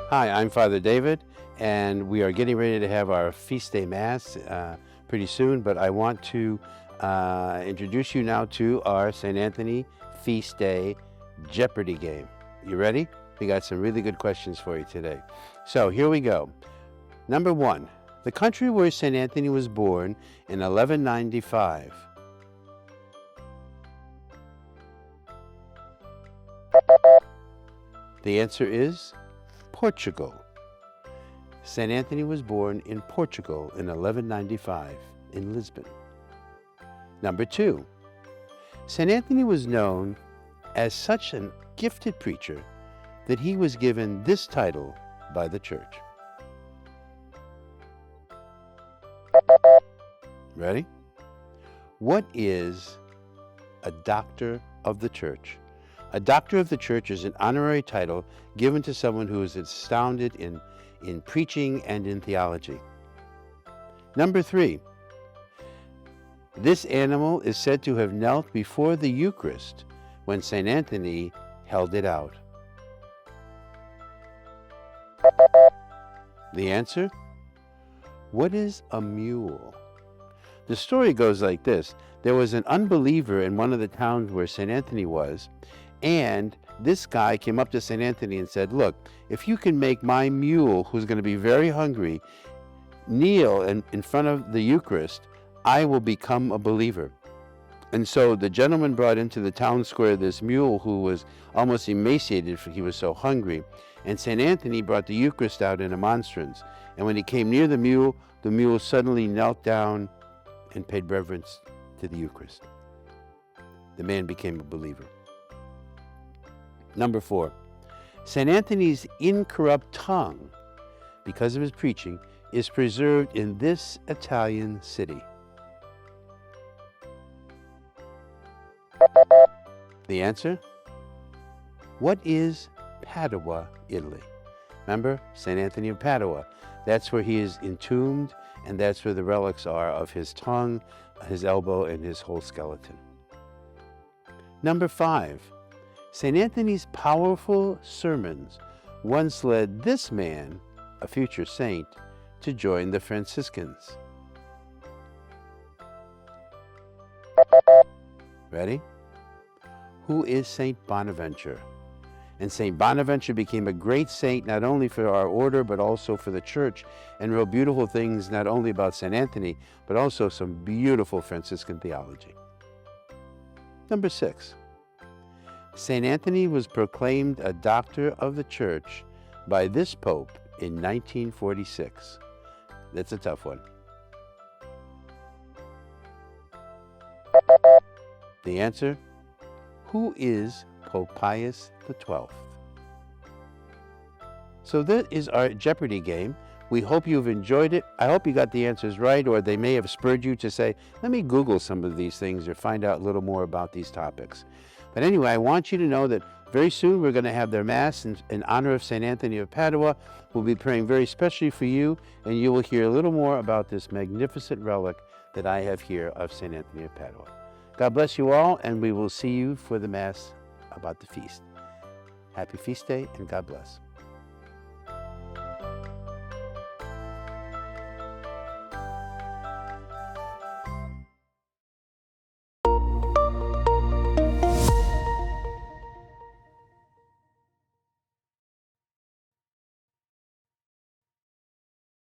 Hi, I'm Father David, and we are getting ready to have our Feast Day Mass pretty soon, but I want to introduce you now to our St. Anthony Feast Day Jeopardy game. You ready? We got some really good questions for you today. So here we go. Number one, the country where St. Anthony was born in 1195. The answer is Portugal. St. Anthony was born in Portugal in 1195 in Lisbon. Number two, St. Anthony was known as such a gifted preacher that he was given this title by the church. Ready? What is a doctor of the church? A doctor of the church is an honorary title given to someone who is astounded in preaching and in theology. Number three, this animal is said to have knelt before the Eucharist when St. Anthony held it out. The answer? What is a mule? The story goes like this. There was an unbeliever in one of the towns where St. Anthony was, and this guy came up to St. Anthony and said, look, if you can make my mule, who's going to be very hungry, kneel in front of the Eucharist, I will become a believer. And so the gentleman brought into the town square this mule who was almost emaciated, for he was so hungry. And St. Anthony brought the Eucharist out in a monstrance. And when he came near the mule suddenly knelt down and paid reverence to the Eucharist. The man became a believer. Number four, St. Anthony's incorrupt tongue, because of his preaching, is preserved in this Italian city. The answer? What is Padawa, Italy? Remember, St. Anthony of Padua. That's where he is entombed, and that's where the relics are of his tongue, his elbow, and his whole skeleton. Number five, St. Anthony's powerful sermons once led this man, a future saint, to join the Franciscans. Ready? Who is St. Bonaventure? And St. Bonaventure became a great saint not only for our order but also for the church, and wrote beautiful things not only about St. Anthony but also some beautiful Franciscan theology. Number six, St. Anthony was proclaimed a doctor of the church by this pope in 1946. That's a tough one. The answer? Who is Pope Pius XII? So that is our Jeopardy game. We hope you've enjoyed it. I hope you got the answers right, or they may have spurred you to say, let me Google some of these things or find out a little more about these topics. But anyway, I want you to know that very soon we're going to have their Mass in honor of St. Anthony of Padua. We'll be praying very specially for you, and you will hear a little more about this magnificent relic that I have here of St. Anthony of Padua. God bless you all, and we will see you for the Mass about the feast. Happy Feast Day, and God bless.